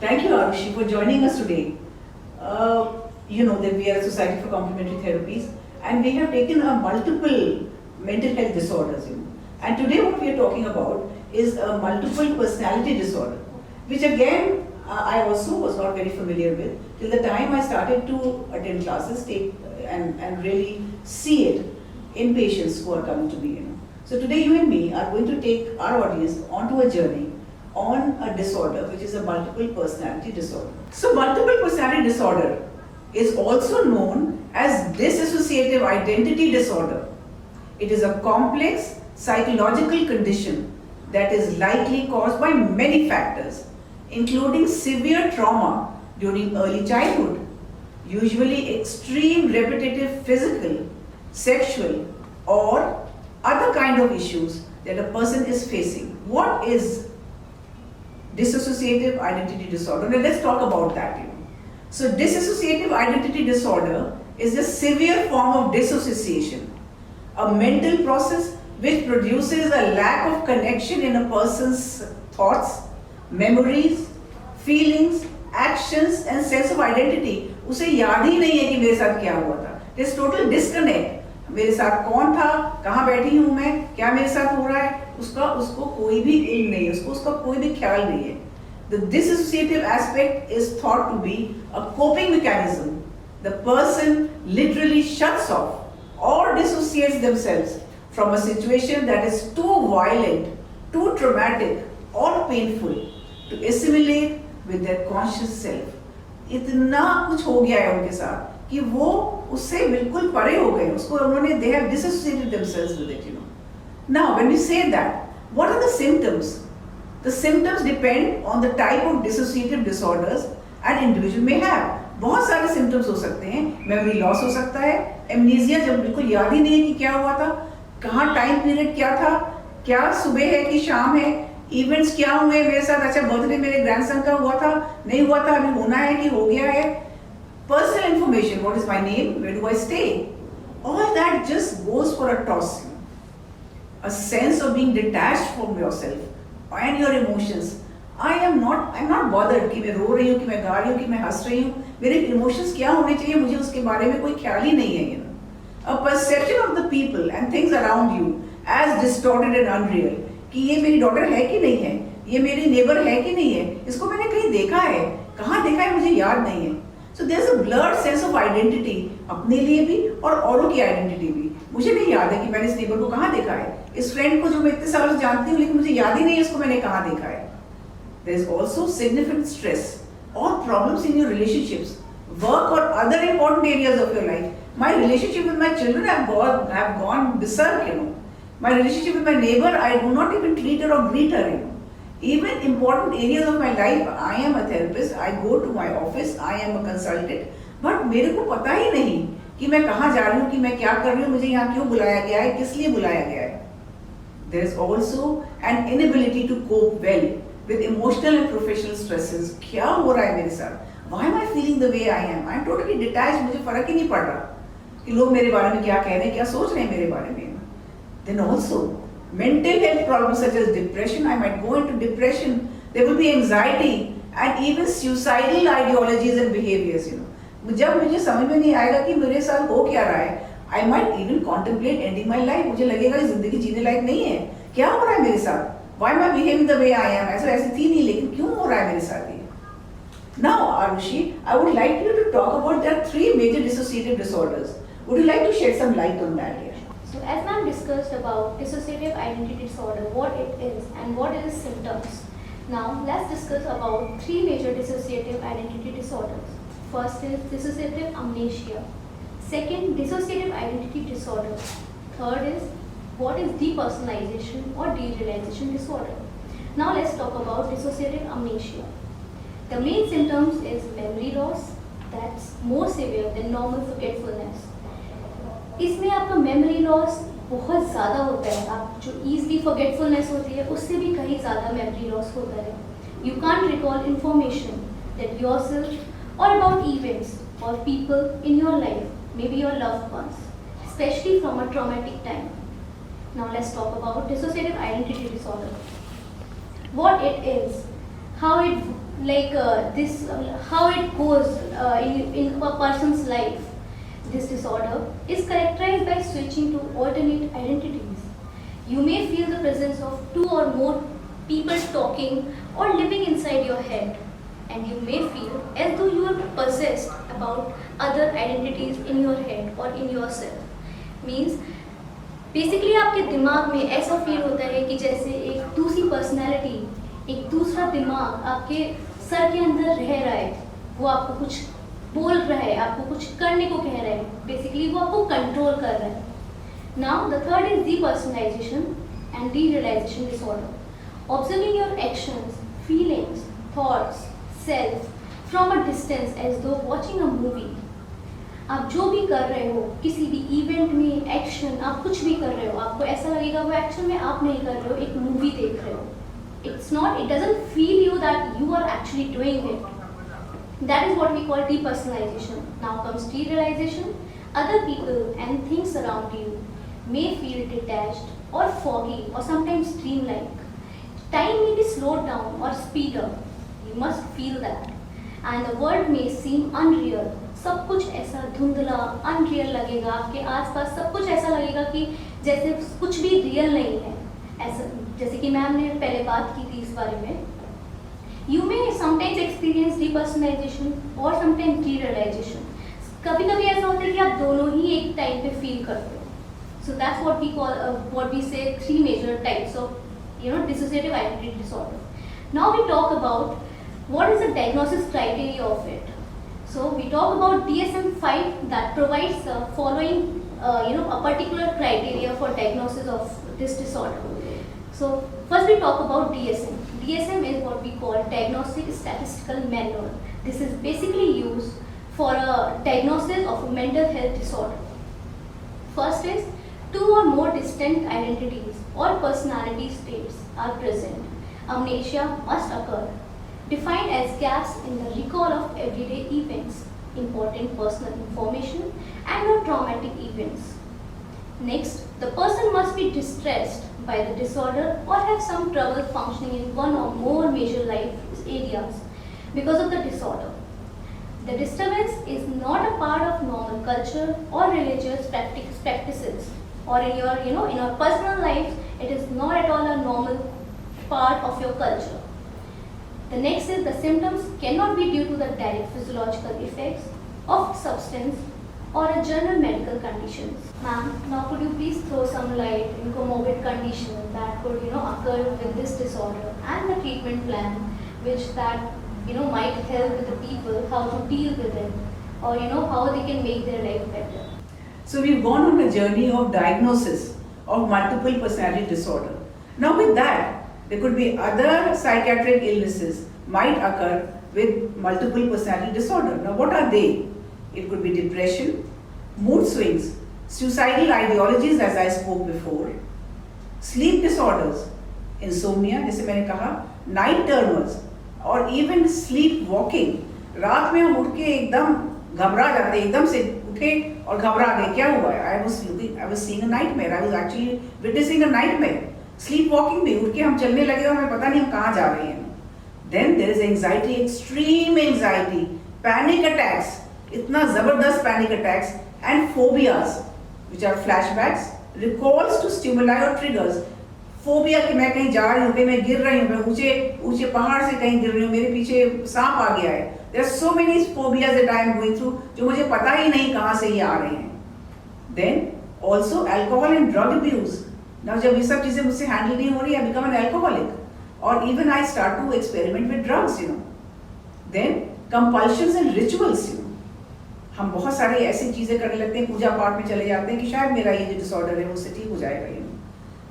Thank you, Arushi, for joining us today. You know that we are a Society for Complementary Therapies, and we have taken multiple mental health disorders. And today, what we are talking about is a multiple personality disorder, which again I also was not very familiar with till the time I started to attend classes, and really see it in patients who are coming to me. So today, you and me are going to take our audience onto a journey on a disorder which is a multiple personality disorder. So multiple personality disorder is also known as dissociative identity disorder. It is a complex psychological condition that is likely caused by many factors, including severe trauma during early childhood, usually extreme repetitive physical, sexual, or other kind of issues that a person is facing. What is dissociative identity disorder? Now let's talk about that. So dissociative identity disorder is a severe form of dissociation, a mental process which produces a lack of connection in a person's thoughts, memories, feelings, actions and sense of identity. उसे याद ही नहीं है कि मेरे साथ क्या हुआ था. There's total disconnect. मेरे साथ कौन था, कहाँ बैठी हूँ मैं, क्या मेरे साथ हो रहा है, उसको कोई भी इल्म नहीं है, उसका कोई भी ख्याल नहीं है. The dissociative aspect is thought to be a coping mechanism. The person literally shuts off or dissociates themselves from a situation that is too violent, too traumatic or painful to assimilate with their conscious self. इतना कुछ हो गया है उनके साथ कि वो उससे बिल्कुल परे हो गए, उसको उन्होंने they have dissociated themselves with it. Now, when we say that, what are the symptoms? The symptoms depend on the type of dissociative disorders an individual may have. बहुत सारे symptoms हो सकते हैं. Memory loss हो सकता है, amnesia जब बिल्कुल याद ही नहीं है कि क्या हुआ था, कहाँ time period क्या था, क्या सुबह है कि शाम है, events क्या हुए मेरे साथ, अच्छा birthday मेरे grandson का हुआ था, नहीं हुआ था, अभी होना है कि हो गया है. Personal information, what is my name, where do I stay? All that just goes for a toss. A sense of being detached from yourself and your emotions. I'm not bothered कि मैं रो रही हूँ, कि मैं गा रही हूँ, कि मैं हंस रही हूँ. मेरे emotions क्या होने चाहिए, मुझे उसके बारे में कोई ख्याल ही नहीं है. A perception of the people and things around you as distorted and unreal. कि ये मेरी daughter है कि नहीं है, ये मेरी neighbor है कि नहीं है, इसको मैंने कहीं देखा है, कहाँ देखा है मुझे याद नहीं है. So there's a blurred sense of identity अपने लिए भी और औरों की identity भी. मुझे नहीं याद है कि मैंने इस neighbor को कहाँ देखा है, इस friend को जो मैं इतने सालों से जानती हूँ लेकिन मुझे याद ही नहीं है इसको मैंने कहाँ देखा है. There's also significant stress or problems in your relationships, work or other important areas of your life. My relationship with my children have gone berserk. My relationship with my neighbor, I do not even treat her or greet her. Even important areas of my life, I am a therapist, I go to my office, I am a consultant, but मेरे को पता ही नहीं कि मैं कहाँ जा रही हूँ, कि मैं क्या कर रही हूँ, मुझे यहाँ क्यों बुलाया गया है, किस लिए बुलाया गया है. There is also an inability to cope well with emotional and professional stresses. क्या हो रहा है मेरे साथ? Why am I feeling the way I am? I am totally detached. मुझे फर्क ही नहीं पड़ रहा कि लोग मेरे बारे में क्या कह रहे हैं, क्या सोच रहे हैं मेरे बारे में. Then also mental health problems such as depression. I might go into depression. There will be anxiety and even suicidal ideologies and behaviors. जब मुझे समझ में नहीं आएगा कि मेरे साथ हो क्या रहा है, I might even contemplate ending my life. मुझे लगेगा कि जिंदगी जीने लायक नहीं है. क्या हो रहा है मेरे साथ? Why am I behaving the way I am? ऐसी थी नहीं लेकिन क्यों हो रहा है मेरे साथ ये? Now, Arushi, I would like you to talk about there are 3 major dissociative disorders. Would you like to shed some light on that here? So as ma'am discussed about dissociative identity disorder, what it is and what are its symptoms. Now let's discuss about 3 major dissociative identity disorders. First is dissociative amnesia. Second, dissociative identity disorder. Third is what is depersonalization or derealization disorder. Now let's talk about dissociative amnesia. The main symptoms is memory loss, that's more severe than normal forgetfulness. इसमें आपका memory loss बहुत ज़्यादा होता है. आप जो easily forgetfulness होती है उससे भी कहीं ज़्यादा मेमोरी लॉस होता है. You can't recall information that yourself और अबाउट इवेंट्स और people in your life, may be your loved ones, specially from a traumatic time. Now let's talk about dissociative identity disorder. What it is, how it like this how it goes in a person's life. This disorder is characterized by switching to alternate identities. You may feel the presence of two or more people talking or living inside your head, and you may feel as though you are possessed about other identities in your head or in yourself. Means basically आपके दिमाग में ऐसा feel होता है कि जैसे एक दूसरी पर्सनैलिटी, एक दूसरा दिमाग आपके सर के अंदर रह रहा है, वो आपको कुछ बोल रहा है, आपको कुछ करने को कह रहा है, बेसिकली वो आपको कंट्रोल कर रहा है. Now the third is depersonalization and derealization disorder. Observing your actions, feelings, thoughts, self from a distance as though watching a movie. आप जो भी कर रहे हो, किसी भी इवेंट में एक्शन, आप कुछ भी कर रहे हो, आपको ऐसा लगेगा वो एक्शन में आप नहीं कर रहे हो, एक मूवी देख रहे हो. It's not, it doesn't feel you that you are actually doing it. That is what we call depersonalization. Now comes derealization. Other people and things around you may feel detached or foggy or sometimes dreamlike. Time may be slowed down or speed up. You must feel that. And the world may seem unreal. सब कुछ ऐसा धुंधला unreal लगेगा, आपके आसपास सब कुछ ऐसा लगेगा कि जैसे कुछ भी रियल नहीं है. ऐसा जैसे कि मैम ने पहले बात की थी इस बारे में. You may sometimes experience depersonalization और समटाइम्स derealization. कभी कभी ऐसा होता है कि आप दोनों ही एक टाइम पे फील करते हो. So that's what we say 3 major types of dissociative identity disorder. Now we talk about what is the diagnosis criteria of it. So we talk about DSM-5 that provides the following, a particular criteria for diagnosis of this disorder. So first we talk about DSM. DSM is what we call Diagnostic Statistical Manual. This is basically used for a diagnosis of a mental health disorder. First is 2 or more distinct identities or personality states are present. Amnesia must occur, defined as gaps in the recall of everyday events, important personal information, and or traumatic events. Next, the person must be distressed by the disorder or have some trouble functioning in one or more major life areas because of the disorder. The disturbance is not a part of normal culture or religious practices, or in your, in your personal life, it is not at all a normal part of your culture. The next is the symptoms cannot be due to the direct physiological effects of substance or a general medical conditions. Ma'am, now could you please throw some light in comorbid conditions that could, occur with this disorder and the treatment plan, which that, might help with the people how to deal with it, or, how they can make their life better. So we've gone on a journey of diagnosis of multiple personality disorder. Now with that, there could be other psychiatric illnesses might occur with multiple personality disorder. Now what are they? It could be depression, mood swings, suicidal ideologies as I spoke before, sleep disorders, insomnia जैसे मैंने कहा, night terrors और even sleep walking. रात में हम उठ के एकदम घबरा जाते हैं, एकदम से उठे और घबरा गए, क्या हुआ है? I was seeing a nightmare. I was actually witnessing a nightmare. Sleep walking भी, उठ के हम चलने लगे और हमें पता नहीं हम कहाँ जा रहे हैं. Then there is anxiety, extreme anxiety, panic attacks, इतना जबरदस्त panic attacks, and phobias which are flashbacks, recalls to stimuli और ट्रिगर्स. फोबिया कि मैं कहीं जा रही हूँ, मैं गिर रही हूँ, मैं ऊंचे पहाड़ से कहीं गिर रही हूँ, मेरे पीछे सांप आ गया है. There are so many phobias that I am going through जो मुझे पता ही नहीं कहाँ से ये आ रहे हैं. Then also alcohol and drug abuse. Now जब ये सब चीजें मुझसे हैंडल नहीं हो रही, I become an alcoholic, or even I start to experiment with drugs, Then compulsions and rituals, हम बहुत सारे ऐसी चीजें करने लगते हैं, पूजा पाठ में चले जाते हैं कि शायद मेरा ये जो डिसऑर्डर है उससे ठीक हो जाएगा,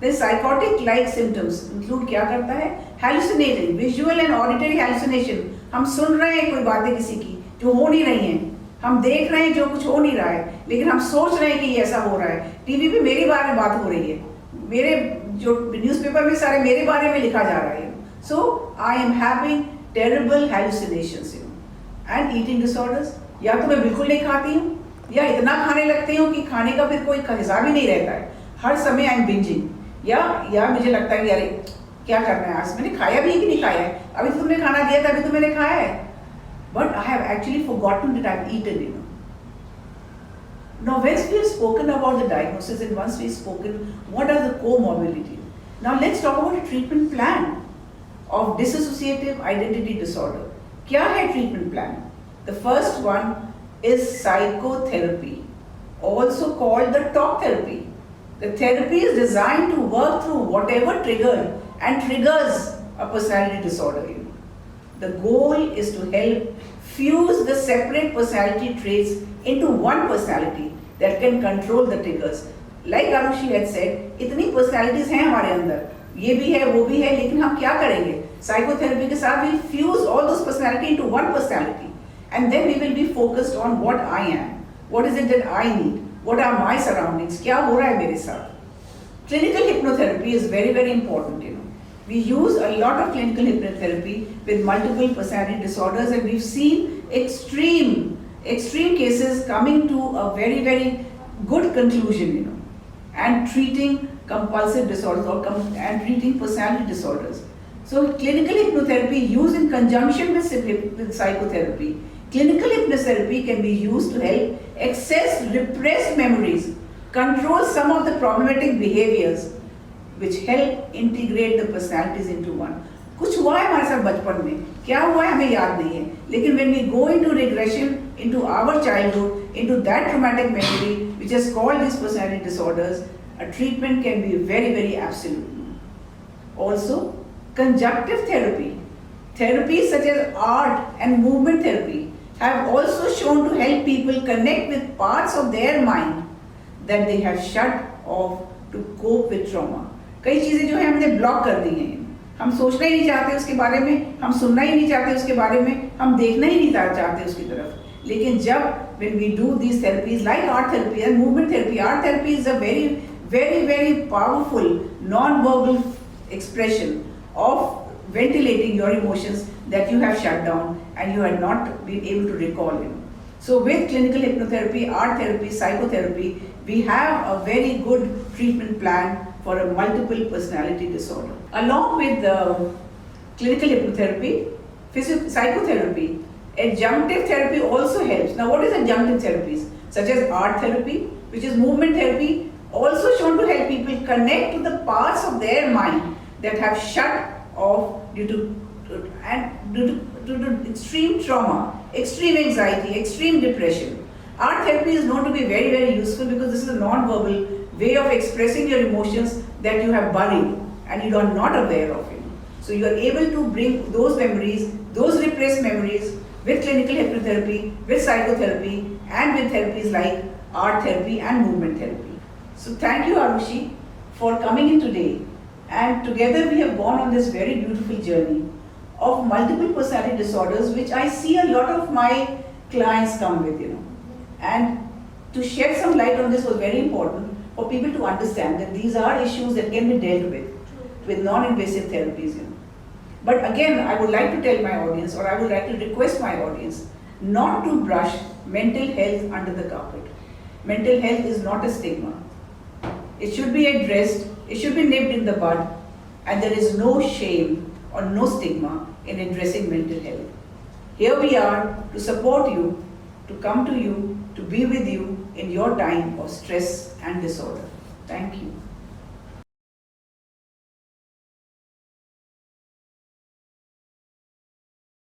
Then psychotic like symptoms include क्या करता है? Hallucinating, visual and auditory hallucination. हम सुन रहे हैं कोई बातें किसी की जो हो नहीं रही हैं, हम देख रहे हैं जो कुछ हो नहीं रहा है, लेकिन हम सोच रहे हैं कि ये ऐसा हो रहा है. टीवी पे मेरे बारे में बात हो रही है, मेरे जो न्यूज़पेपर में सारे मेरे बारे में लिखा जा रहा है. So I am having terrible hallucinations, and eating disorders. या तो मैं बिल्कुल नहीं खाती हूँ, या इतना खाने लगती हूँ कि खाने का फिर कोई हिसाब ही नहीं रहता है. हर समय आई एम बिंजिंग, या मुझे लगता है कि अरे क्या करना है आज, मैंने खाया भी है कि नहीं खाया है, अभी तो तुमने खाना दिया था, अभी तो मैंने खाया है, but I have actually forgotten that I've eaten, you know. Now, once we have spoken about the diagnosis and once we've spoken what are the comorbidities, now let's talk about a treatment plan of dissociative identity disorder. क्या है treatment plan? The first one is psychotherapy, also called the talk therapy. The therapy is designed to work through whatever triggered and triggers a personality disorder. You know. The goal is to help fuse the separate personality traits into one personality that can control the triggers. Like Arushi had said, इतनी personalities हैं हमारे अंदर, ये भी है, वो भी है, लेकिन हम क्या करेंगे? Psychotherapy के साथ we fuse all those personality into one personality, and then we will be focused on what I am, what is it that I need, what are my surroundings, क्या हो रहा है मेरे साथ. Clinical hypnotherapy is very very important, you know. We use a lot of clinical hypnotherapy with multiple personality disorders, and we've seen extreme cases coming to a very, very good conclusion, you know, and treating compulsive disorders and treating personality disorders. So clinical hypnotherapy used in conjunction with psychotherapy. Clinical hypnotherapy can be used to help access repressed memories, control some of the problematic behaviors, which help integrate the personalities into one. कुछ हुआ है हमारे साथ बचपन में, क्या हुआ है हमें याद नहीं है, लेकिन when we go into regression into our childhood, into that traumatic memory which is called these personality disorders, a treatment can be very very absolute. Also, conjunctive therapies such as art and movement therapy have also shown to help people connect with parts of their mind that they have shut off to cope with trauma. कई चीजें जो है हमने block कर दी हैं, हम सोचना ही नहीं चाहते उसके बारे में, हम सुनना ही नहीं चाहते उसके बारे में, हम देखना ही नहीं चाहते उसकी तरफ. लेकिन जब when we do these therapies like art therapy and movement therapy, art therapy is a very very very powerful non-verbal expression of ventilating your emotions that you have shut down and you had not been able to recall, you know. So with clinical hypnotherapy, art therapy, psychotherapy, we have a very good treatment plan for a multiple personality disorder. Along with the clinical hypnotherapy, psychotherapy, adjunctive therapy also helps. Now what is adjunctive therapies? Such as art therapy, which is movement therapy, also shown to help people connect to the parts of their mind that have shut off due to extreme trauma, extreme anxiety, extreme depression. Art therapy is known to be very very useful because this is a non-verbal way of expressing your emotions that you have buried and you are not aware of it. So you are able to bring those memories, those repressed memories with clinical hypnotherapy, with psychotherapy and with therapies like art therapy and movement therapy. So thank you Arushi for coming in today, and together we have gone on this very beautiful journey of multiple personality disorders which I see a lot of my clients come with, you know. And to shed some light on this was very important for people to understand that these are issues that can be dealt with non-invasive therapies, you know. But again, I would like to tell my audience, or I would like to request my audience, not to brush mental health under the carpet. Mental health is not a stigma. It should be addressed, it should be nipped in the bud, and there is no shame or no stigma in addressing mental health. Here we are to support you, to come to you, to be with you in your time of stress and disorder. Thank you.